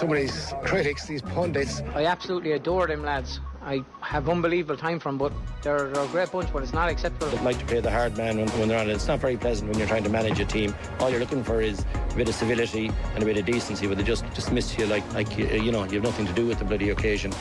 some of these critics, these pundits. I absolutely adore them lads. I have unbelievable time for them, but they're a great bunch, but it's not acceptable. They like to play the hard man when they're on it. It's not very pleasant when you're trying to manage a team. All you're looking for is a bit of civility and a bit of decency, but they just miss you like you know, you have nothing to do with the bloody occasion.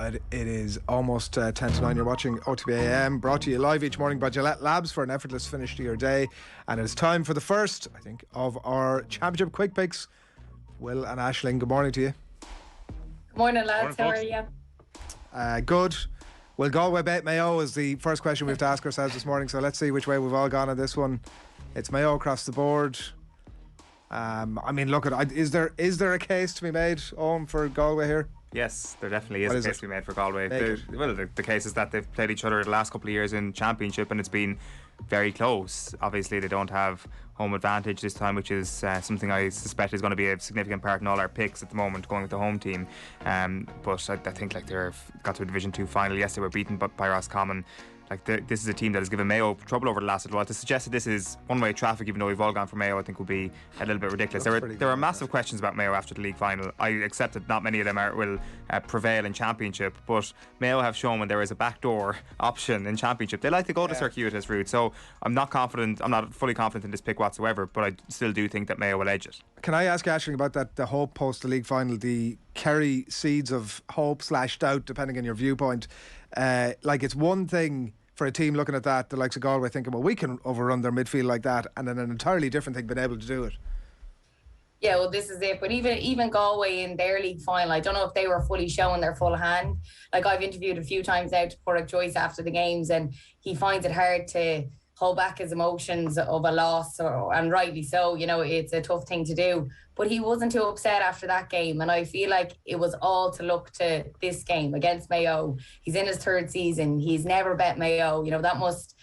It is almost 10 to 9. You're watching OTB AM, brought to you live each morning by Gillette Labs for an effortless finish to your day. And it's time for the first, I think, of our Championship Quick Picks. Will and Aisling, good morning to you. Good morning, lads. How are you? Good. Will Galway beat Mayo is the first question we have to ask ourselves this morning. So let's see which way we've all gone on this one. It's Mayo across the board. I mean, look, is there a case to be made, Owen, for Galway here? Yes, there definitely is a case to be made for Galway. The case is that they've played each other the last couple of years in Championship and it's been very close. Obviously, they don't have home advantage this time, which is something I suspect is going to be a significant part in all our picks at the moment, going with the home team. But I think like they've got to a Division 2 final. Yes, they were beaten by Roscommon. Like this is a team that has given Mayo trouble over the last little while. To suggest that this is one-way traffic, even though we've all gone for Mayo, I think would be a little bit ridiculous. There are massive questions about Mayo after the league final. I accept that not many of them will prevail in Championship, but Mayo have shown when there is a backdoor option in Championship, they like to go the circuitous route. So I'm not fully confident in this pick whatsoever, but I still do think that Mayo will edge it. Can I ask Aisling about that, the hope post the league final, the Kerry seeds of hope / doubt, depending on your viewpoint? Like, it's one thing for a team looking at that, the likes of Galway, thinking, well, we can overrun their midfield like that, and then an entirely different thing being able to do it. Yeah, well, this is it. But even Galway in their league final, I don't know if they were fully showing their full hand. Like, I've interviewed a few times out to Porrick Joyce after the games, and he finds it hard to hold back his emotions of a loss, and rightly so. You know, it's a tough thing to do. But he wasn't too upset after that game, and I feel like it was all to look to this game against Mayo. He's in his third season. He's never bet Mayo. You know, that must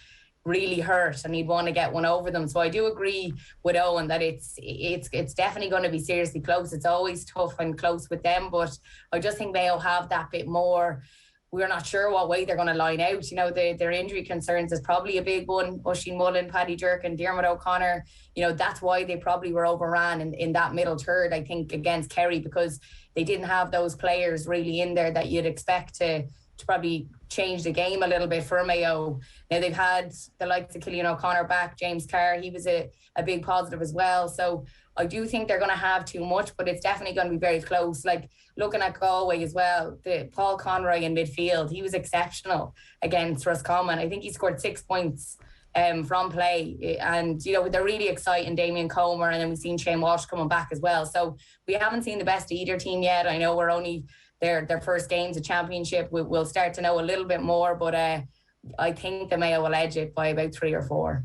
really hurt, and he'd want to get one over them. So I do agree with Owen that it's definitely going to be seriously close. It's always tough and close with them, but I just think Mayo have that bit more. We're not sure what way they're going to line out. You know, their injury concerns is probably a big one. Oisin Mullen, Paddy Durkin, Diarmuid O'Connor, you know, that's why they probably were overran in that middle third, I think, against Kerry, because they didn't have those players really in there that you'd expect to probably change the game a little bit for Mayo. Now they've had the likes of Cillian O'Connor back, James Carr, he was a big positive as well. So I do think they're going to have too much, but it's definitely going to be very close. Like, looking at Galway as well, Paul Conroy in midfield, he was exceptional against Roscommon. I think he scored 6 points from play, and you know, they're really exciting. Damien Comer, and then we've seen Shane Walsh coming back as well. So we haven't seen the best of either team yet. I know we're only their first games of Championship. We'll start to know a little bit more, but I think the Mayo will edge it by about 3 or 4.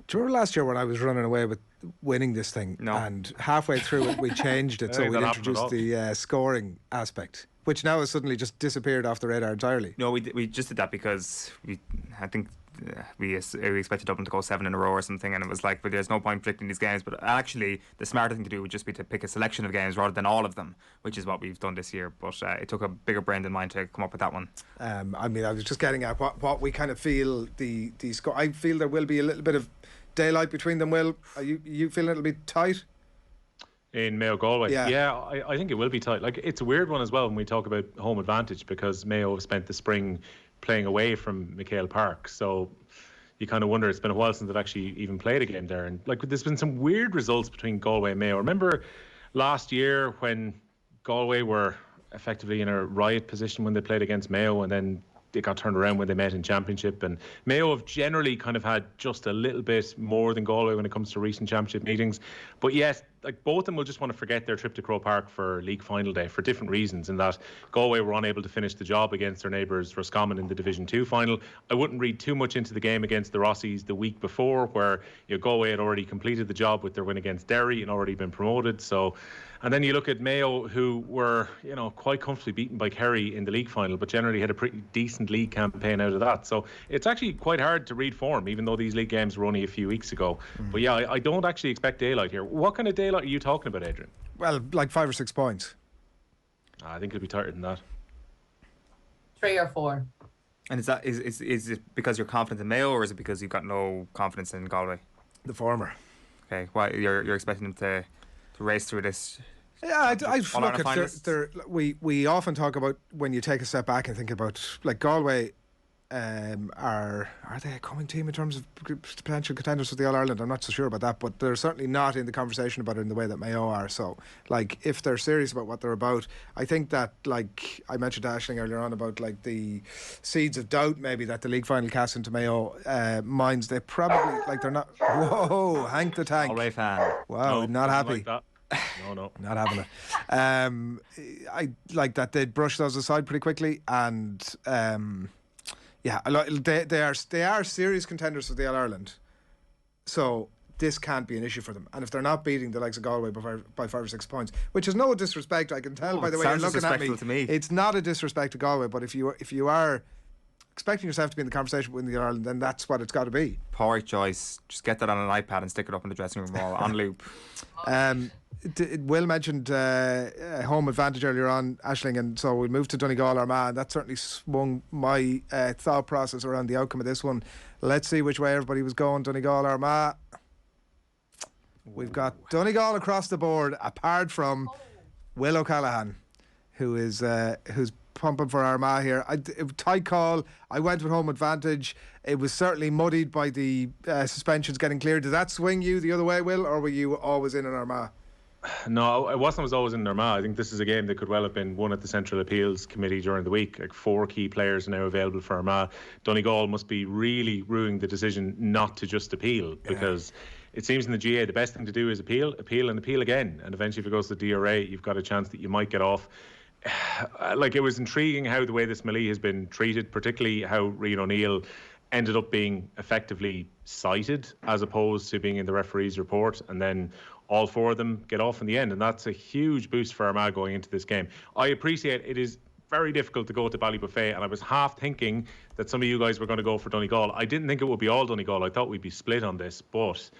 Do you remember last year when I was running away with winning this thing? No. And halfway through it, we changed it, so we introduced the scoring aspect, which now has suddenly just disappeared off the radar entirely. No, we just did that because I think we expected Dublin to go 7 in a row or something, and it was like, but there's no point predicting these games. But actually, the smarter thing to do would just be to pick a selection of games rather than all of them, which is what we've done this year. But it took a bigger brain than mine to come up with that one. I mean, I was just getting at what we kind of feel the score. I feel there will be a little bit of daylight between them. Will, are you feeling it'll be tight? In Mayo Galway? Yeah, I think it will be tight. Like, it's a weird one as well when we talk about home advantage, because Mayo spent the spring playing away from McHale Park, so you kind of wonder, it's been a while since they've actually even played a game there. And like, there's been some weird results between Galway and Mayo. Remember last year when Galway were effectively in a riot position when they played against Mayo, and then it got turned around when they met in Championship. And Mayo have generally kind of had just a little bit more than Galway when it comes to recent Championship meetings. But yes, like, both of them will just want to forget their trip to Croke Park for league final day for different reasons, in that Galway were unable to finish the job against their neighbours Roscommon in the Division 2 final. I wouldn't read too much into the game against the Rossies the week before, where, you know, Galway had already completed the job with their win against Derry and already been promoted. So, and then you look at Mayo, who were, you know, quite comfortably beaten by Kerry in the league final, but generally had a pretty decent league campaign out of that. So it's actually quite hard to read form, even though these league games were only a few weeks ago. But yeah, I don't actually expect daylight here. What kind of daylight are you talking about, Adrian? Well, like 5 or 6 points. I think it'll be tighter than that. 3 or 4. And is it because you're confident in Mayo, or is it because you've got no confidence in Galway? The former. Okay, why you're expecting them to race through this Yeah, we often talk about when you take a step back and think about like Galway. Are they a coming team in terms of potential contenders for the All-Ireland? I'm not so sure about that, but they're certainly not in the conversation about it in the way that Mayo are. So, like, if they're serious about what they're about, I think that, like, I mentioned to Aisling earlier on about, like, the seeds of doubt maybe that the league final cast into Mayo minds, they probably, like, they're not... Whoa, Hank the Tank. Galway fan. Wow, No, not happy. like that. No. Not having it. I like that they'd brush those aside pretty quickly, and... yeah, they are serious contenders for the All-Ireland. So this can't be an issue for them. And if they're not beating the likes of Galway by 5 or 6 points, which is no disrespect, I can tell by the way you're looking at me. To me. It's not a disrespect to Galway, but if you are expecting yourself to be in the conversation with the All-Ireland, then that's what it's got to be. Poor choice. Just get that on an iPad and stick it up in the dressing room wall on loop. Will mentioned home advantage earlier on, Aisling, and so we'll move to Donegal Armagh, and that certainly swung my thought process around the outcome of this one. Let's see which way everybody was going. Donegal Armagh. We've got Donegal across the board, apart from Will O'Callaghan, who's pumping for Armagh here. Tight call. I went with home advantage. It was certainly muddied by the suspensions getting cleared. Did that swing you the other way, Will, or were you always in on Armagh? No, I wasn't always in Armagh. I think this is a game that could well have been won at the Central Appeals Committee during the week. Like 4 key players are now available for Armagh. Donegal must be really ruining the decision not to just appeal, because it seems in the GAA the best thing to do is appeal and appeal again. And eventually if it goes to the DRA, you've got a chance that you might get off. Like, it was intriguing how the way this melee has been treated, particularly how Rian O'Neill ended up being effectively cited as opposed to being in the referee's report, and then all 4 of them get off in the end, and that's a huge boost for Armagh going into this game. I appreciate it is very difficult to go to Ballybuffet, and I was half thinking that some of you guys were going to go for Donegal. I didn't think it would be all Donegal. I thought we'd be split on this, but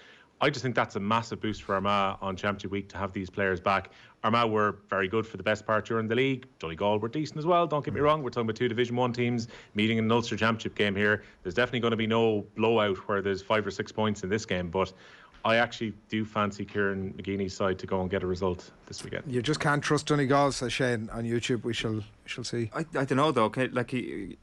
I just think that's a massive boost for Armagh on Championship Week to have these players back. Armagh were very good for the best part during the league. Donegal were decent as well, don't get me wrong. We're talking about 2 Division 1 teams meeting in an Ulster Championship game here. There's definitely going to be no blowout where there's 5 or 6 points in this game, but I actually do fancy Kieran McGeeney's side to go and get a result this weekend. You just can't trust Donegal, says Shane on YouTube. We shall see. I don't know though. Like you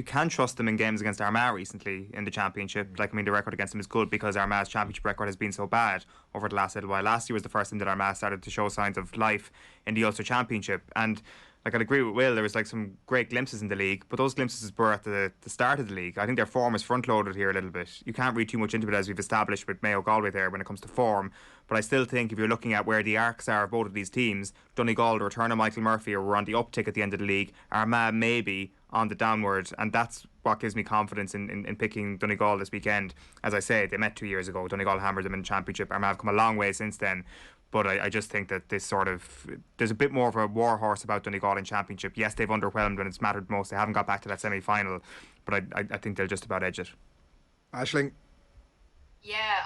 can trust them in games against Armagh recently in the Championship. Like, I mean, the record against them is good because Armagh's Championship record has been so bad over the last little while. Last year was the first time that Armagh started to show signs of life in the Ulster Championship, and like, I'd agree with Will, there was like some great glimpses in the league, but those glimpses were at the start of the league. I think their form is front-loaded here a little bit. You can't read too much into it, as we've established with Mayo Galway there when it comes to form, but I still think if you're looking at where the arcs are of both of these teams, Donegal, the return of Michael Murphy, were on the uptick at the end of the league. Armagh maybe on the downward, and that's what gives me confidence in picking Donegal this weekend. As I say, they met 2 years ago. Donegal hammered them in the Championship. Armagh have come a long way since then. But I just think that this sort of... There's a bit more of a war horse about Donegal in Championship. Yes, they've underwhelmed when it's mattered most. They haven't got back to that semi-final. But I think they'll just about edge it. Aisling? Yeah,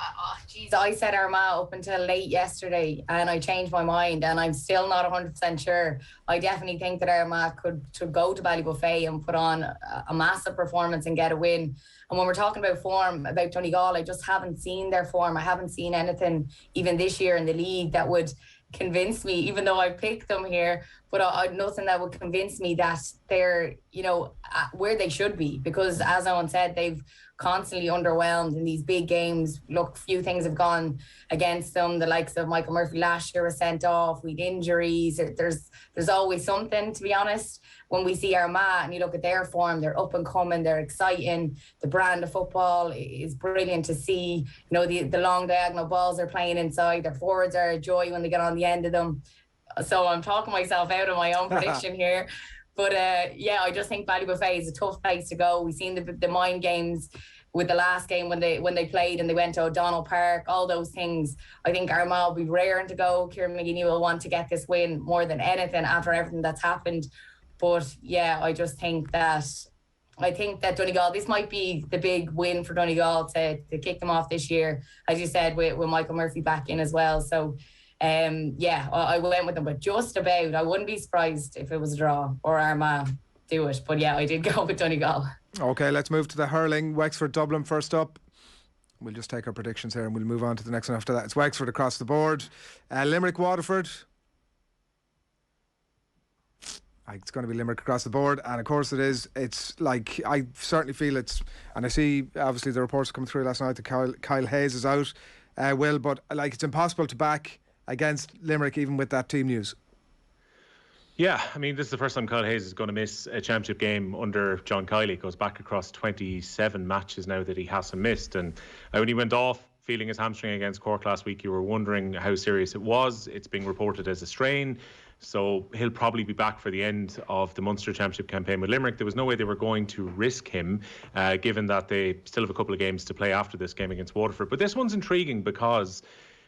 geez, I said Armagh up until late yesterday, and I changed my mind, and I'm still not 100% sure. I definitely think that Armagh should go to Ballybuffet and put on a massive performance and get a win. And when we're talking about form, about Donegal, I just haven't seen their form. I haven't seen anything even this year in the league that would convince me, even though I picked them here, but nothing that would convince me that they're, where they should be. Because as Owen said, they've constantly underwhelmed in these big games. Look, few things have gone against them. The likes of Michael Murphy last year was sent off. We had injuries. There's always something, to be honest. When we see Armagh and you look at their form, they're up and coming, they're exciting. The brand of football is brilliant to see. The long diagonal balls they're playing inside. Their forwards are a joy when they get on the end of them. So I'm talking myself out of my own prediction here. But I just think Ballybuffet is a tough place to go. We've seen the mind games with the last game when they played and they went to O'Donnell Park, all those things. I think Armagh will be raring to go. Kieran McGeeney will want to get this win more than anything after everything that's happened. But I just think that Donegal, this might be the big win for Donegal to kick them off this year, as you said, with Michael Murphy back in as well. So I went with them, but just about. I wouldn't be surprised if it was a draw or Armagh do it. But I did go with Donegal. Okay, let's move to the hurling. Wexford Dublin first up. We'll just take our predictions here and we'll move on to the next one after that. It's Wexford across the board. Limerick Waterford. It's going to be Limerick across the board, and of course it is. It's like, I certainly feel it's, and I see obviously the reports coming through last night that Kyle Hayes is out, but like, it's impossible to back against Limerick even with that team news. Yeah, I mean, this is the first time Kyle Hayes is going to miss a championship game under John Kiley. It goes back across 27 matches now that he hasn't missed. And when he went off feeling his hamstring against Cork last week, you were wondering how serious it was. It's being reported as a strain. So he'll probably be back for the end of the Munster Championship campaign with Limerick. There was no way they were going to risk him, given that they still have a couple of games to play after this game against Waterford. But this one's intriguing because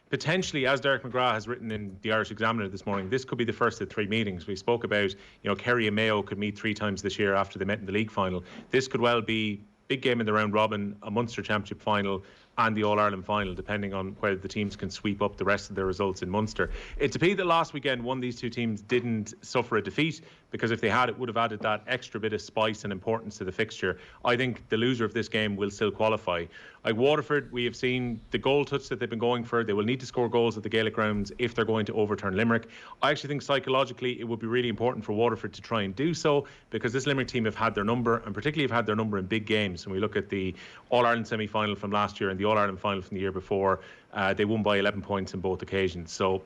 potentially, as Derek McGrath has written in the Irish Examiner this morning, this could be the first of 3 meetings. We spoke about, Kerry and Mayo could meet 3 times this year after they met in the league final. This could well be big game in the round robin, a Munster Championship final, and the All-Ireland final, depending on whether the teams can sweep up the rest of their results in Munster. It's a pity that last weekend one of these two teams didn't suffer a defeat, because if they had, it would have added that extra bit of spice and importance to the fixture. I think the loser of this game will still qualify. Like Waterford, we have seen the goal touch that they've been going for. They will need to score goals at the Gaelic grounds if they're going to overturn Limerick. I actually think psychologically it would be really important for Waterford to try and do so, because this Limerick team have had their number, and particularly have had their number in big games. When we look at the All-Ireland semi-final from last year and the All-Ireland final from the year before, they won by 11 points in both occasions. So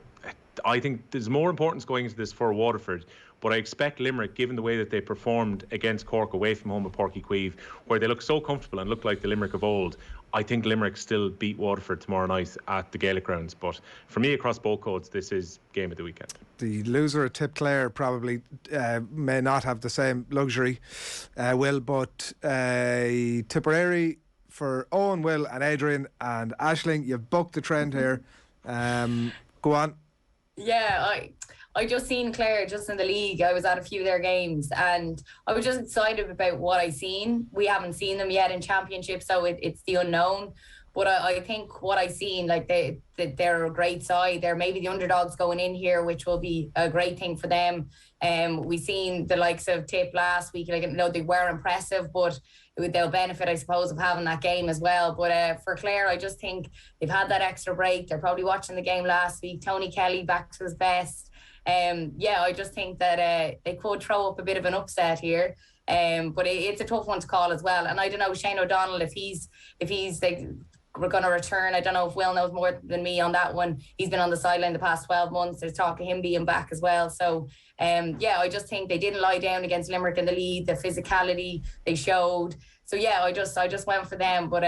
I think there's more importance going into this for Waterford, but I expect Limerick, given the way that they performed against Cork away from home at Páirc Uí Chaoimh, where they look so comfortable and look like the Limerick of old, I think Limerick still beat Waterford tomorrow night at the Gaelic grounds. But for me, across both codes, this is game of the weekend. The loser at Tipp Clare probably may not have the same luxury, Will, but Tipperary for Owen, Will and Adrian and Aisling, you've bucked the trend here. Go on. Yeah, I just seen Clare just in the league. I was at a few of their games and I was just excited about what I seen. We haven't seen them yet in championship, so it's the unknown. But I think what I seen, like they're a great side. They're maybe the underdogs going in here, which will be a great thing for them. We seen the likes of Tipp last week. Like, they were impressive, but they'll benefit, I suppose, of having that game as well. But for Clare, I just think they've had that extra break. They're probably watching the game last week. Tony Kelly back to his best. I just think that they could throw up a bit of an upset here. But it's a tough one to call as well. And I don't know, Shane O'Donnell, if he's like, we're going to return. I don't know if Will knows more than me on that one. He's been on the sideline the past 12 months. There's talk of him being back as well. So, I just think they didn't lie down against Limerick in the lead. The physicality they showed. So, I just went for them. But,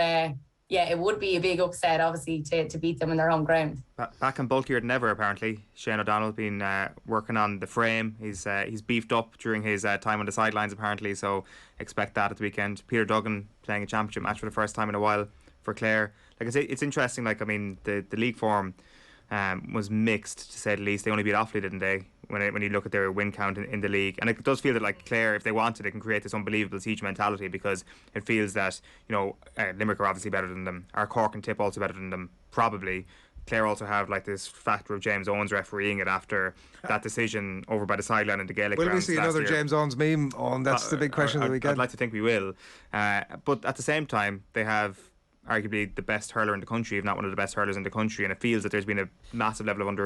it would be a big upset, obviously, to beat them in their home ground. Back and bulkier than ever, apparently. Shane O'Donnell been working on the frame. He's beefed up during his time on the sidelines, apparently. So, expect that at the weekend. Peter Duggan playing a championship match for the first time in a while for Clare. Like I say, it's interesting. Like, I mean, the league form was mixed, to say the least. They only beat Offaly, didn't they? When you look at their win count in the league, and it does feel that, like, Clare, if they wanted, they can create this unbelievable siege mentality, because it feels that Limerick are obviously better than them. Are Cork and Tipp also better than them? Probably. Clare also have like this factor of James Owens refereeing it after that decision over by the sideline in the Gaelic grounds. Will we see another James Owens meme on? That's the big question of the weekend. I'd like to think we will, but at the same time, they have arguably the best hurler in the country, if not one of the best hurlers in the country, and it feels that there's been a massive level of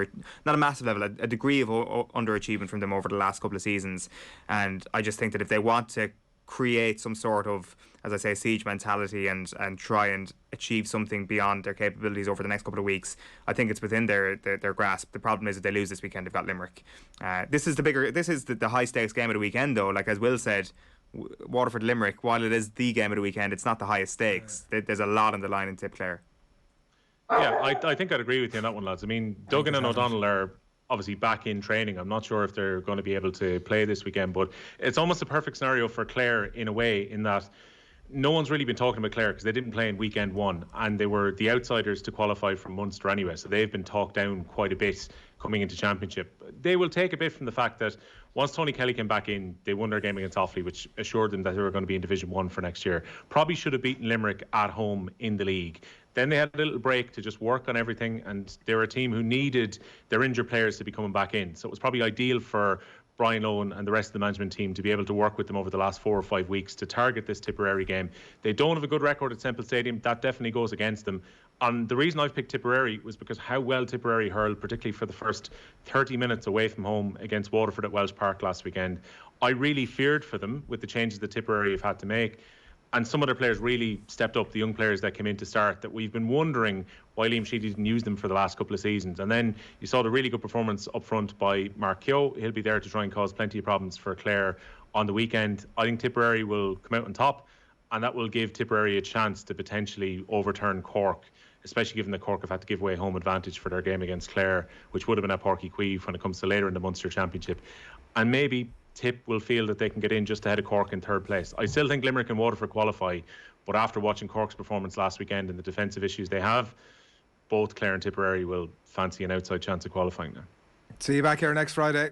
a degree of underachievement from them over the last couple of seasons. And I just think that if they want to create some sort of, as I say, siege mentality and try and achieve something beyond their capabilities over the next couple of weeks, I think it's within their grasp. The problem is that they lose this weekend, they've got Limerick. This is the high stakes game of the weekend, though. Like, as Will said, Waterford Limerick, while it is the game of the weekend, it's not the highest stakes. There's a lot on the line in Tipp Clare. Yeah, I think I'd agree with you on that one, lads. I mean, Duggan and O'Donnell are obviously back in training. I'm not sure if they're going to be able to play this weekend, but it's almost a perfect scenario for Clare in a way, in that no one's really been talking about Clare because they didn't play in weekend one, and they were the outsiders to qualify from Munster anyway, so they've been talked down quite a bit coming into championship. They will take a bit from the fact that once Tony Kelly came back in, they won their game against Offaly, which assured them that they were going to be in Division 1 for next year. Probably should have beaten Limerick at home in the league. Then they had a little break to just work on everything, and they were a team who needed their injured players to be coming back in. So it was probably ideal for Brian Owen and the rest of the management team to be able to work with them over the last 4 or 5 weeks to target this Tipperary game. They don't have a good record at Semple Stadium. That definitely goes against them. And the reason I've picked Tipperary was because how well Tipperary hurled, particularly for the first 30 minutes away from home against Waterford at Welsh Park last weekend. I really feared for them with the changes that Tipperary have had to make. And some of their players really stepped up, the young players that came in to start, that we've been wondering why Liam Sheedy didn't use them for the last couple of seasons. And then you saw the really good performance up front by Mark Keogh. He'll be there to try and cause plenty of problems for Clare on the weekend. I think Tipperary will come out on top, and that will give Tipperary a chance to potentially overturn Cork, especially given that Cork have had to give away home advantage for their game against Clare, which would have been at Páirc Uí Chaoimh when it comes to later in the Munster Championship. And maybe Tipp will feel that they can get in just ahead of Cork in third place. I still think Limerick and Waterford qualify, but after watching Cork's performance last weekend and the defensive issues they have, both Clare and Tipperary will fancy an outside chance of qualifying now. See you back here next Friday.